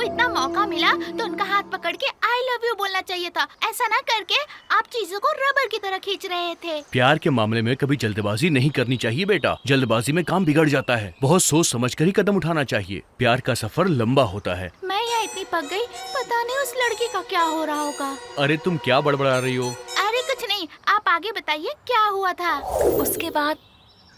इतना मौका मिला तो उनका हाथ पकड़ के आई लव यू बोलना चाहिए था। ऐसा ना करके आप चीजों को रबर की तरह खींच रहे थे। प्यार के मामले में कभी जल्दबाजी नहीं करनी चाहिए बेटा। जल्दबाजी में काम बिगड़ जाता है। बहुत सोच समझ कर ही कदम उठाना चाहिए। प्यार का सफर लंबा होता है। मैं यहाँ इतनी पक गई, पता नहीं उस लड़की का क्या हो रहा होगा। अरे तुम क्या बड़बड़ा रही हो? अरे कुछ नहीं, आप आगे बताइए क्या हुआ था। उसके बाद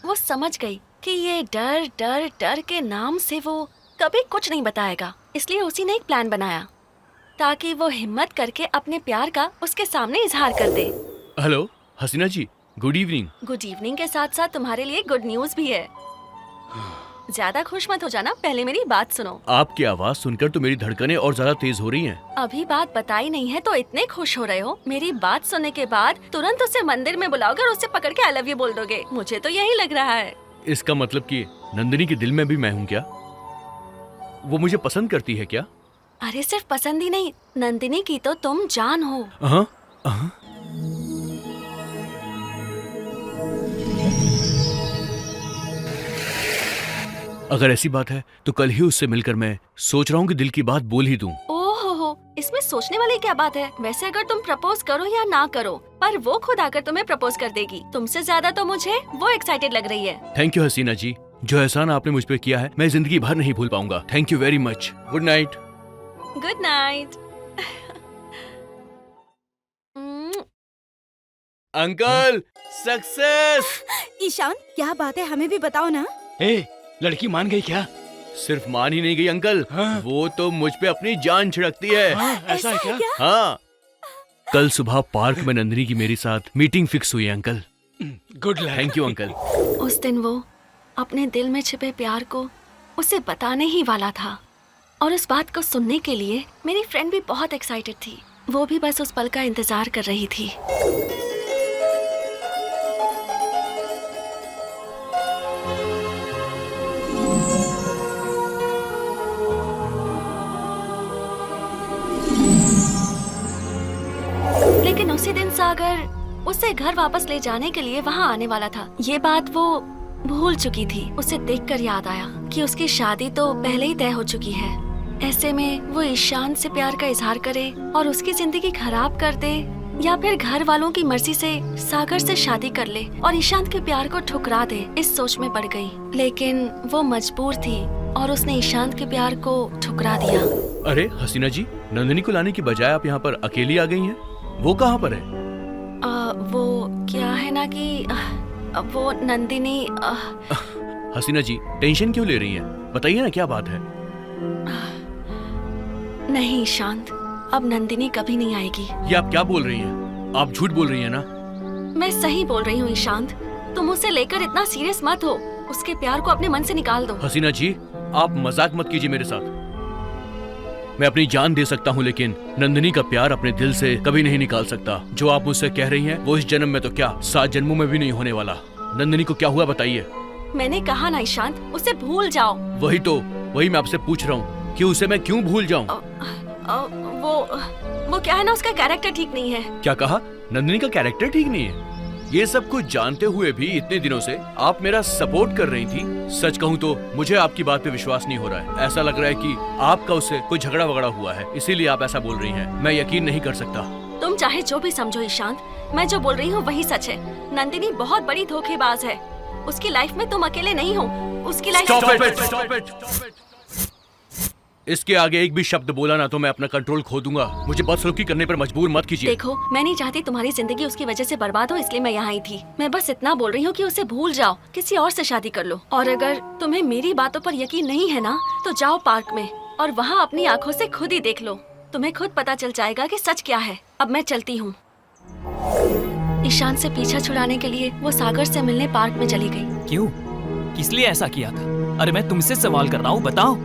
वो समझ गई कि ये डर डर डर के नाम से वो कभी कुछ नहीं बताएगा। इसलिए उसी ने एक प्लान बनाया ताकि वो हिम्मत करके अपने प्यार का उसके सामने इजहार कर दे। हेलो हसीना जी, गुड इवनिंग। गुड इवनिंग के साथ साथ तुम्हारे लिए गुड न्यूज भी है। ज्यादा खुश मत हो जाना, पहले मेरी बात सुनो। आपकी आवाज सुनकर तो मेरी धड़कनें और ज्यादा तेज हो रही हैं। अभी बात बताई नहीं है तो इतने खुश हो रहे हो। मेरी बात सुनने के बाद तुरंत उसे मंदिर में बुलाओगे और उसे पकड़ के आई लव यू बोल दोगे। मुझे तो यही लग रहा है। इसका मतलब कि नंदिनी के दिल में भी मैं हूँ क्या? वो मुझे पसंद करती है क्या? अरे सिर्फ पसंद ही नहीं, नंदिनी की तो तुम जान हो। हाँ हाँ। अगर ऐसी बात है तो कल ही उससे मिलकर मैं सोच रहा हूँ कि दिल की बात बोल ही दूं। ओहो, इसमें सोचने वाली क्या बात है। वैसे अगर तुम प्रपोज करो या ना करो, पर वो खुद आकर तुम्हें प्रपोज कर देगी। तुमसे ज्यादा तो मुझे वो एक्साइटेड लग रही है। थैंक यू हसीना जी, जो एहसान आपने मुझ पे किया है मैं जिंदगी भर नहीं भूल पाऊंगा। Thank you very much. Good night. Good night. Uncle success. Ishaan, क्या बात है, हमें भी बताओ ना। ए, लड़की मान गई क्या? सिर्फ मान ही नहीं गई अंकल, हाँ? वो तो मुझ पे अपनी जान छिड़कती है। हाँ, ऐसा है क्या? हाँ, कल सुबह पार्क में नंदिनी की मेरे साथ मीटिंग फिक्स हुई है uncle. Good luck. Thank you uncle. उस दिन वो अपने दिल में छिपे प्यार को उसे बताने ही वाला था और उस बात को सुनने के लिए मेरी फ्रेंड भी बहुत एक्साइटेड थी। वो भी बस उस पल का इंतजार कर रही थी। लेकिन उसी दिन सागर उसे घर वापस ले जाने के लिए वहाँ आने वाला था। ये बात वो भूल चुकी थी। उसे देखकर याद आया कि उसकी शादी तो पहले ही तय हो चुकी है। ऐसे में वो ईशान से प्यार का इजहार करे और उसकी जिंदगी खराब कर दे, या फिर घर वालों की मर्जी से सागर से शादी कर ले और ईशान के प्यार को ठुकरा दे, इस सोच में पड़ गई। लेकिन वो मजबूर थी और उसने ईशान के प्यार को ठुकरा दिया। अरे हसीना जी, नंदिनी को लाने की बजाय आप यहाँ पर अकेली आ गई हैं। वो कहाँ पर है? वो क्या है ना कि वो नंदिनी हसीना जी, टेंशन क्यों ले रही हैं? बताइए ना क्या बात है। नहीं शांत, अब नंदिनी कभी नहीं आएगी। ये आप क्या बोल रही हैं? आप झूठ बोल रही हैं ना? मैं सही बोल रही हूँ ईशांत। तुम उसे लेकर इतना सीरियस मत हो। उसके प्यार को अपने मन से निकाल दो। हसीना जी, आप मजाक मत कीजिए मेरे साथ। मैं अपनी जान दे सकता हूँ लेकिन नंदिनी का प्यार अपने दिल से कभी नहीं निकाल सकता। जो आप मुझसे कह रही हैं वो इस जन्म में तो क्या 7 जन्मों में भी नहीं होने वाला। नंदिनी को क्या हुआ बताइए। मैंने कहा ना ईशांत, उसे भूल जाओ। वही मैं आपसे पूछ रहा हूँ कि उसे मैं क्यों भूल जाऊँ? वो क्या है ना, उसका कैरेक्टर ठीक नहीं है। क्या कहा? नंदिनी का कैरेक्टर ठीक नहीं है? ये सब कुछ जानते हुए भी इतने दिनों से आप मेरा सपोर्ट कर रही थी। सच कहूँ तो मुझे आपकी बात पे विश्वास नहीं हो रहा है। ऐसा लग रहा है कि आपका उससे कोई झगड़ा वगड़ा हुआ है, इसीलिए आप ऐसा बोल रही हैं। मैं यकीन नहीं कर सकता। तुम चाहे जो भी समझो ईशांत, मैं जो बोल रही हूँ वही सच है। नंदिनी बहुत बड़ी धोखेबाज है। उसकी लाइफ में तुम अकेले नहीं हो। उसकी लाइफ Stop it! इसके आगे एक भी शब्द बोला ना तो मैं अपना कंट्रोल खो दूंगा। मुझे बदसलूकी करने पर मजबूर मत कीजिए। देखो, मैं नहीं चाहती तुम्हारी जिंदगी उसकी वजह से बर्बाद हो, इसलिए मैं यहाँ आई थी। मैं बस इतना बोल रही हूँ कि उसे भूल जाओ, किसी और से शादी कर लो। और अगर तुम्हें मेरी बातों पर यकीन नहीं है ना, तो जाओ पार्क में और वहाँ अपनी आँखों से खुद ही देख लो। तुम्हें खुद पता चल जाएगा कि सच क्या है। अब मैं चलती हूँ। ईशान से पीछा छुड़ाने के लिए वो सागर से मिलने पार्क में चली गई। क्यों? किस लिए ऐसा किया था? अरे मैं तुमसे सवाल कर रहा हूँ, बताओ।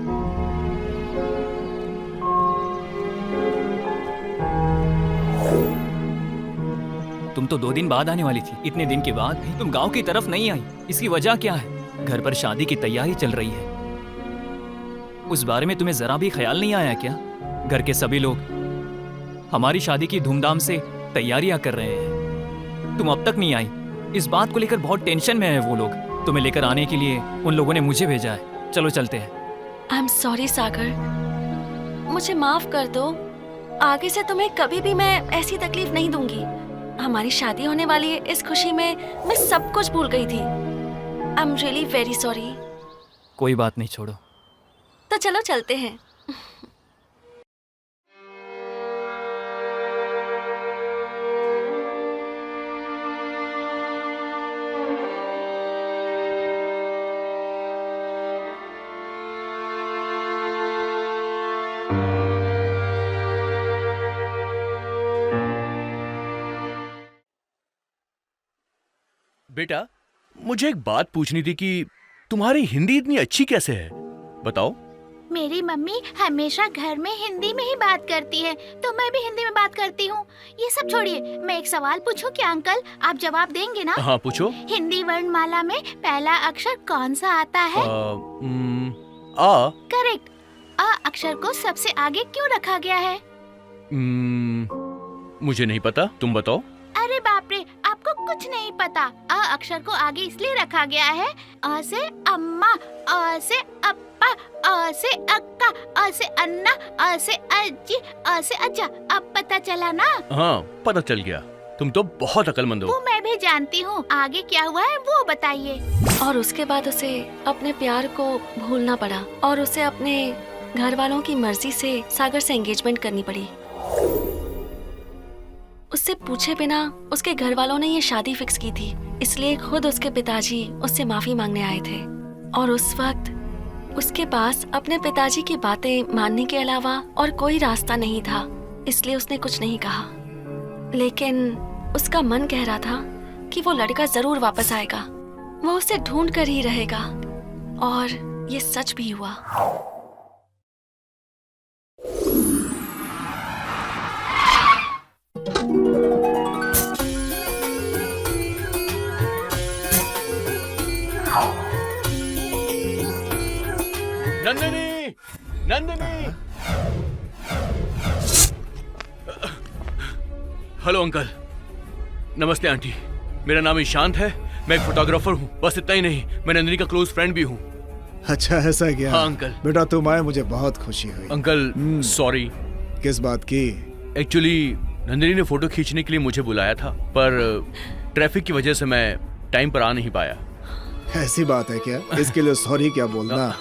तुम तो 2 दिन बाद आने वाली थी। इतने दिन के बाद भी तुम गांव की तरफ नहीं आई। इसकी वजह क्या है? घर पर शादी की तैयारी चल रही है। उस बारे में तुम्हें जरा भी ख्याल नहीं आया क्या? घर के सभी लोग हमारी शादी की धूमधाम से तैयारियां कर रहे हैं। तुम अब तक नहीं आई। इस बात को लेकर बहुत टेंशन में है वो लोग। तुम्हें लेकर आने के लिए उन लोगों ने मुझे भेजा है। चलो चलते हैं। आई एम सॉरी सागर, मुझे माफ कर दो। आगे से तुम्हें कभी भी मैं ऐसी तकलीफ नहीं दूंगी। हमारी शादी होने वाली है, इस खुशी में मैं सब कुछ भूल गई थी। I am really very sorry. कोई बात नहीं, छोड़ो। तो चलो चलते हैं। बेटा, मुझे एक बात पूछनी थी कि तुम्हारी हिंदी इतनी अच्छी कैसे है? बताओ। मेरी मम्मी हमेशा घर में हिंदी में ही बात करती है, तो मैं भी हिंदी में बात करती हूँ। ये सब छोड़िए, मैं एक सवाल पूछूं क्या अंकल? आप जवाब देंगे ना? हाँ, पूछो। हिंदी वर्णमाला में पहला अक्षर कौन सा आता है? आ। करेक्ट। अ अक्षर को सबसे आगे क्यों रखा गया है? मुझे नहीं पता, तुम बताओ। अरे बाप रे, आपको कुछ नहीं पता। अ अक्षर को आगे इसलिए रखा गया है, अ से अम्मा, अ से अप्पा, अ से अक्का, अ से अन्ना, अ से अज्जी, अ से अज्जा। अब पता चला ना? हाँ, पता चल गया। तुम तो बहुत अक्लमंद हो। वो मैं भी जानती हूँ। आगे क्या हुआ है वो बताइए। और उसके बाद उसे अपने प्यार को भूलना पड़ा और उसे अपने घर वालों की मर्जी से सागर से एंगेजमेंट करनी पड़ी। उससे पूछे बिना उसके घर वालों ने ये शादी फिक्स की थी, इसलिए खुद उसके पिताजी उससे माफी मांगने आए थे। और उस वक्त उसके पास अपने पिताजी की बातें मानने के अलावा और कोई रास्ता नहीं था, इसलिए उसने कुछ नहीं कहा। लेकिन उसका मन कह रहा था कि वो लड़का जरूर वापस आएगा, वो उसे ढूंढ कर ही रहेगा। और ये सच भी हुआ। नंदिनी, नंदिनी। Hello uncle. नमस्ते आंटी, मेरा नाम ईशांत है। मैं एक फोटोग्राफर हूँ। बस इतना ही नहीं, मैं नंदिनी का क्लोज फ्रेंड भी हूँ। अच्छा, ऐसा क्या? हाँ अंकल। बेटा तुम आए, मुझे बहुत खुशी हुई। Uncle sorry. किस बात की? एक्चुअली नंदिनी ने फोटो खींचने के लिए मुझे बुलाया था, पर ट्रैफिक की वजह से मैं टाइम पर आ नहीं पाया। ऐसी बात है क्या? इसके लिए सॉरी क्या बोलना।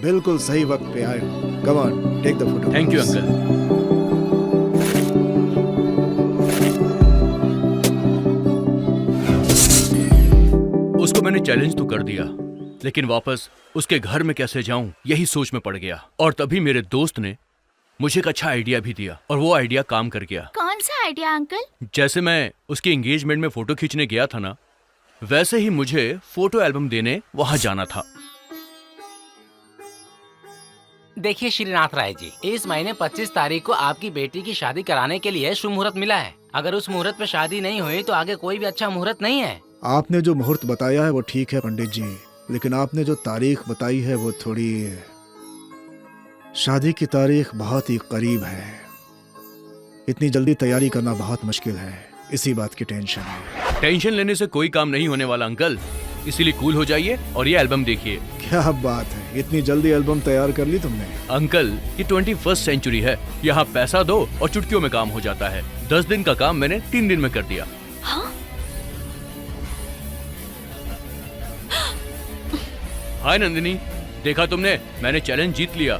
बिल्कुल सही वक्त पे आए हो। Come on, take the photo. Thank you uncle. उसको मैंने चैलेंज तो कर दिया, लेकिन वापस उसके घर में कैसे जाऊं यही सोच में पड़ गया। और तभी मेरे दोस्त ने मुझे एक अच्छा आइडिया भी दिया, और वो आइडिया काम कर गया। कौन सा आइडिया अंकल? जैसे मैं उसकी एंगेजमेंट में फोटो खींचने गया था ना, वैसे ही मुझे फोटो एल्बम देने वहां जाना था। देखिए श्रीनाथ राय जी, इस महीने 25 तारीख को आपकी बेटी की शादी कराने के लिए शुभ मुहूर्त मिला है। अगर उस मुहूर्त पे शादी नहीं हुई तो आगे कोई भी अच्छा मुहूर्त नहीं है। आपने जो मुहूर्त बताया है वो ठीक है पंडित जी, लेकिन आपने जो तारीख बताई है वो थोड़ी... शादी की तारीख बहुत ही करीब है। इतनी जल्दी तैयारी करना बहुत मुश्किल है, इसी बात की टेंशन है। टेंशन लेने से कोई काम नहीं होने वाला अंकल, इसीलिए कूल हो जाइए और ये एल्बम देखिए। क्या बात है, इतनी जल्दी एल्बम तैयार कर ली तुमने? अंकल, ये 21st सेंचुरी है। यहाँ पैसा दो और चुटकियों में काम हो जाता है। 10 दिन का काम मैंने 3 दिन में कर दिया। हाँ? हाय नंदिनी, देखा तुमने, मैंने चैलेंज जीत लिया।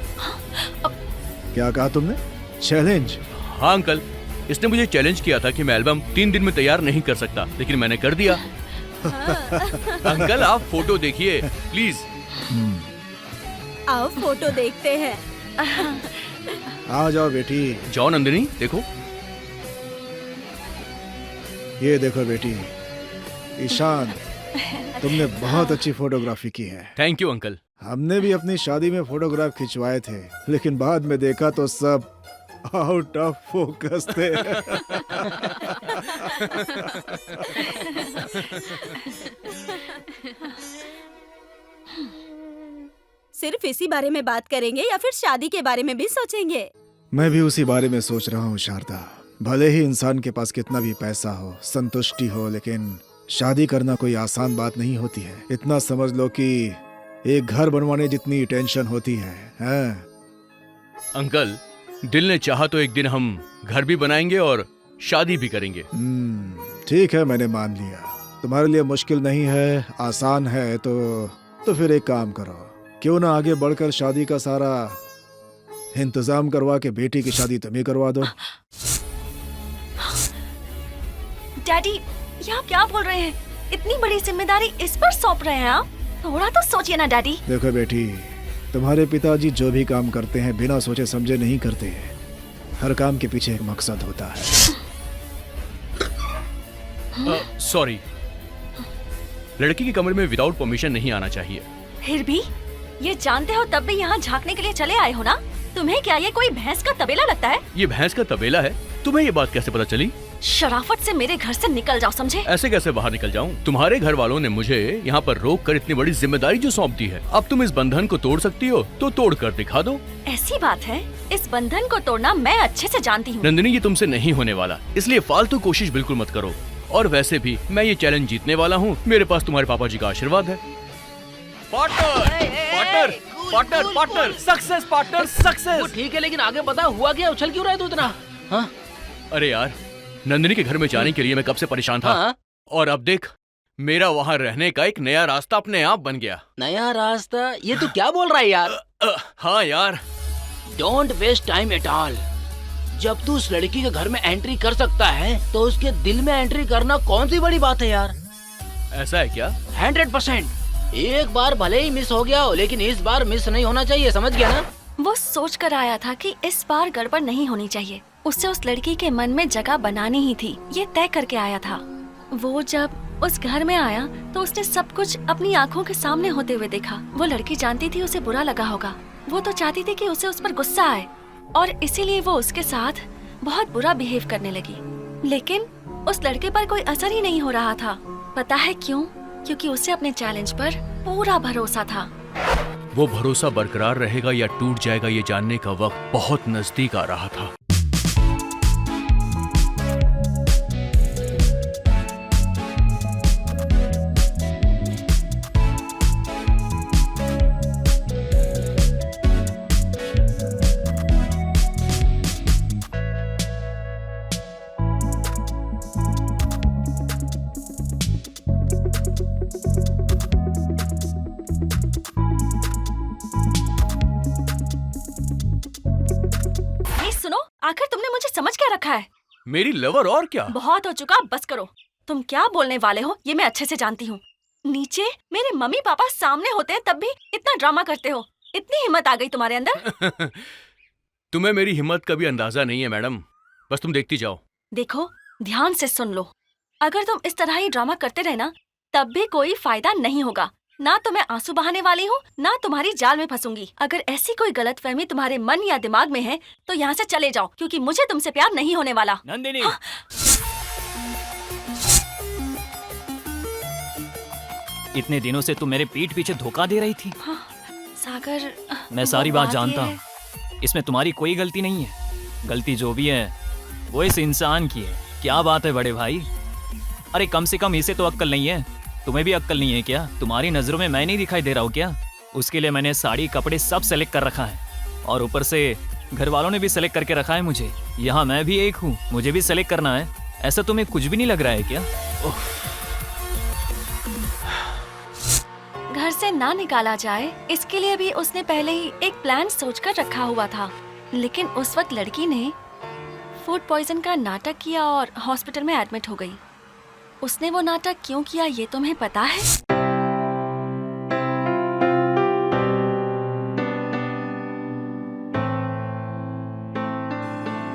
क्या कहा तुमने? चैलेंज? हाँ अंकल, इसने मुझे चैलेंज किया था कि मैं एल्बम 3 दिन में तैयार नहीं कर सकता, लेकिन मैंने कर दिया। अंकल आप फोटो देखिए प्लीज। आओ फोटो देखते हैं। आ जाओ बेटी। जाओ नंदिनी, देखो। ये देखो बेटी, ईशान, तुमने बहुत अच्छी फोटोग्राफी की है। Thank you uncle. हमने भी अपनी शादी में फोटोग्राफ खिंचवाए थे, लेकिन बाद में देखा तो सब आउट ऑफ फोकस थे। सिर्फ इसी बारे में बात करेंगे या फिर शादी के बारे में भी सोचेंगे? मैं भी उसी बारे में सोच रहा हूँ शारदा। भले ही इंसान के पास कितना भी पैसा हो, संतुष्टि हो, लेकिन शादी करना कोई आसान बात नहीं होती है। इतना समझ लो कि एक घर बनवाने जितनी टेंशन होती है। अंकल, दिल ने चाहा तो एक दिन हम घर भी बनाएंगे और शादी भी करेंगे। ठीक है, मैंने मान लिया। तुम्हारे लिए मुश्किल नहीं है, आसान है, तो फिर एक काम करो, क्यों ना आगे बढ़कर शादी का सारा इंतजाम करवा के बेटी की शादी तुम ही करवा दो। डैडी, ये आप क्या बोल रहे हैं? इतनी बड़ी जिम्मेदारी इस पर सौंप रहे हैं आप? थोड़ा तो सोचिए ना डैडी। देखो बेटी, तुम्हारे पिताजी जो भी काम करते हैं बिना सोचे समझे नहीं करते हैं। हर काम के पीछे एक मकसद होता है। सॉरी, लड़की के कमरे में विदाउट परमिशन नहीं आना चाहिए। फिर भी ये जानते हो तब भी यहाँ झांकने के लिए चले आए हो ना? तुम्हें क्या ये कोई भैंस का तबेला लगता है? ये भैंस का तबेला है? तुम्हें ये बात कैसे पता चली? शराफत से मेरे घर से निकल जाओ, समझे? ऐसे कैसे बाहर निकल जाऊं? तुम्हारे घर वालों ने मुझे यहाँ पर रोक कर इतनी बड़ी जिम्मेदारी जो सौंप दी है, अब तुम इस बंधन को तोड़ सकती हो तो तोड़ कर दिखा दो। ऐसी बात है, इस बंधन को तोड़ना मैं अच्छे से जानती हूँ। नंदिनी, ये तुमसे नहीं होने वाला, इसलिए फालतू कोशिश बिल्कुल मत करो। और वैसे भी मैं ये चैलेंज जीतने वाला हूँ। मेरे पास तुम्हारे पापा जी का आशीर्वाद है। Partner, partner, partner, success, partner, success. ठीक है, लेकिन आगे बता हुआ क्या? उछल क्यों रहा है तू इतना? हाँ? अरे यार, नंदिनी के घर में जाने के लिए मैं कब से परेशान था। हाँ? और अब देख, मेरा वहाँ रहने का एक नया रास्ता अपने आप बन गया। नया रास्ता? ये तू क्या बोल रहा है यार? हाँ यार। Don't waste time at all. जब तू उस लड़की के घर में एंट्री कर सकता है तो उसके दिल में एंट्री करना कौन सी बड़ी बात है यार? ऐसा है क्या? 100%। एक बार भले ही मिस हो गया हो, लेकिन इस बार मिस नहीं होना चाहिए, समझ गया ना? वो सोच कर आया था कि इस बार गड़बड़ नहीं होनी चाहिए। उससे उस लड़की के मन में जगह बनानी ही थी, ये तय करके आया था। वो जब उस घर में आया तो उसने सब कुछ अपनी आंखों के सामने होते हुए देखा। वो लड़की जानती थी उसे बुरा लगा होगा। वो तो चाहती थी कि उसे उस पर गुस्सा आए और इसीलिए वो उसके साथ बहुत बुरा बिहेव करने लगी। लेकिन उस लड़के पर कोई असर ही नहीं हो रहा था। पता है क्यों? क्योंकि उसे अपने चैलेंज पर पूरा भरोसा था। वो भरोसा बरकरार रहेगा या टूट जाएगा, ये जानने का वक्त बहुत नजदीक आ रहा था। आखिर तुमने मुझे समझ क्या रखा है? मेरी लवर और क्या? बहुत हो चुका, बस करो। तुम क्या बोलने वाले हो ये मैं अच्छे से जानती हूँ। नीचे मेरे मम्मी पापा सामने होते हैं तब भी इतना ड्रामा करते हो। इतनी हिम्मत आ गई तुम्हारे अंदर? तुम्हें मेरी हिम्मत का भी अंदाजा नहीं है मैडम, बस तुम देखती जाओ। देखो, ध्यान से सुन लो। अगर तुम इस तरह ही ड्रामा करते रहे ना, तब भी कोई फायदा नहीं होगा। ना तो मैं आंसू बहाने वाली हूँ, ना तुम्हारी जाल में फंसूंगी। अगर ऐसी कोई गलतफहमी तुम्हारे मन या दिमाग में है तो यहाँ से चले जाओ, क्योंकि मुझे तुमसे प्यार नहीं होने वाला। नंदिनी, हाँ। इतने दिनों से तुम मेरे पीठ पीछे धोखा दे रही थी। हाँ, सागर, मैं सारी बात ये जानता है। हूँ। इसमें तुम्हारी कोई गलती नहीं है। गलती जो भी है वो इस इंसान की है। क्या बात है बड़े भाई? अरे कम से कम इसे तो अक्ल नहीं है। तुम्हें भी अक्ल नहीं है क्या? तुम्हारी नजरों में मैं नहीं दिखाई दे रहा हूँ क्या? उसके लिए मैंने साड़ी कपड़े सब सेलेक्ट कर रखा है, और ऊपर से घर वालों ने भी सेलेक्ट करके रखा है मुझे। यहाँ मैं भी एक हूँ, मुझे भी सेलेक्ट करना है। ऐसा तुम्हें कुछ भी नहीं लग रहा है क्या? घर से ना निकाला जाए इसके लिए भी उसने पहले ही एक प्लान सोचकर रखा हुआ था। लेकिन उस वक्त लड़की ने फूड पॉइजन का नाटक किया और हॉस्पिटल में एडमिट हो गई। उसने वो नाटक क्यों किया ये तुम्हें पता है?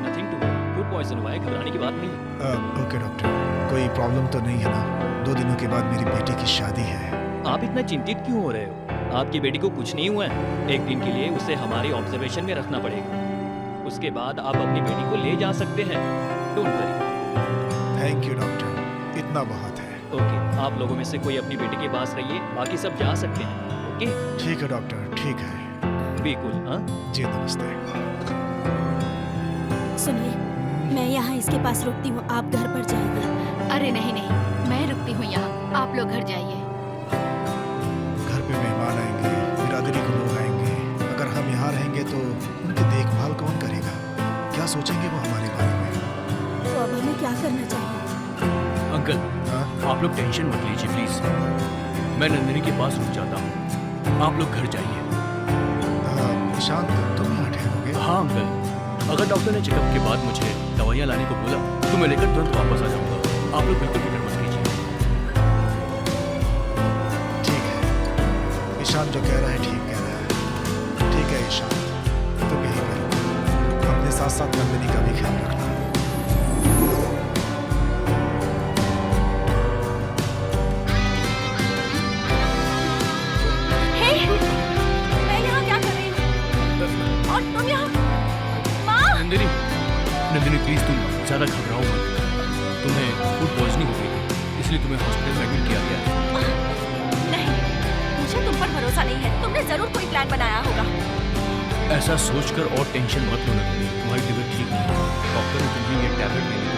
Nothing to worry, food poison हुआ है, घबराने की बात नहीं है। ओके डॉक्टर, कोई प्रॉब्लम तो नहीं है ना? 2 दिनों के बाद मेरी बेटी की शादी है। आप इतना चिंतित क्यों हो रहे हो? आपकी बेटी को कुछ नहीं हुआ है। एक दिन के लिए उसे हमारे ऑब्जर्वेशन में रखना पड़ेगा। उसके बाद आप अपनी बेटी को ले जा सकते हैं। Don't worry. Thank you doctor, इतना बहुत है। ओके, आप लोगों में से कोई अपनी बेटी के पास रहिए, बाकी सब जा सकते हैं। ओके, ठीक है डॉक्टर, ठीक है। Be cool. हाँ, जी नमस्ते। सुनिए, मैं यहाँ इसके पास रुकती हूँ, आप घर पर जाइए। अरे नहीं नहीं, मैं रुकती हूँ यहाँ, आप लोग घर जाइए। घर पे मेहमान आएंगे, बिरादरी के लोग आएंगे। अगर हम यहाँ रहेंगे तो उनकी देखभाल कौन करेगा? सोचेंगे वो हमारे बारे में। तो अब हमें क्या करना चाहिए? अंकल, हाँ? आप लोग टेंशन मत लीजिए प्लीज। मैं नंदिनी के पास रुक जाता हूँ, आप लोग घर जाइए। ईशान, तुम यहाँ ठहरोगे? हाँ अंकल, अगर डॉक्टर ने चेकअप के बाद मुझे दवाइयाँ लाने को बोला तो मैं लेकर तुरंत वापस आ जाऊंगा। आप लोग बिल्कुल फिक्र मत कीजिए। ठीक है, ईशान जो कह रहा है ठीक कह रहा है। ठीक है ईशान, तुम यही करो, अपने साथ साथ नंदिनी का भी ख्याल रखना। मैं यहाँ क्या कर रही हूँ और तुम यहाँ? माँ! नंदिनी, नंदिनी प्लीज तुम ज्यादा घबराओ मत। तुम्हें फूड पॉइजनिंग हो गई, इसलिए तुम्हें हॉस्पिटल में एडमिट किया गया है। नहीं, मुझे तुम पर भरोसा नहीं है। तुमने जरूर कोई प्लान बनाया होगा। ऐसा सोचकर और टेंशन मत लो नंदिनी, तुम्हारी तबीयत ठीक नहीं है। डॉक्टर ने तुम्हें ये टैबलेट देने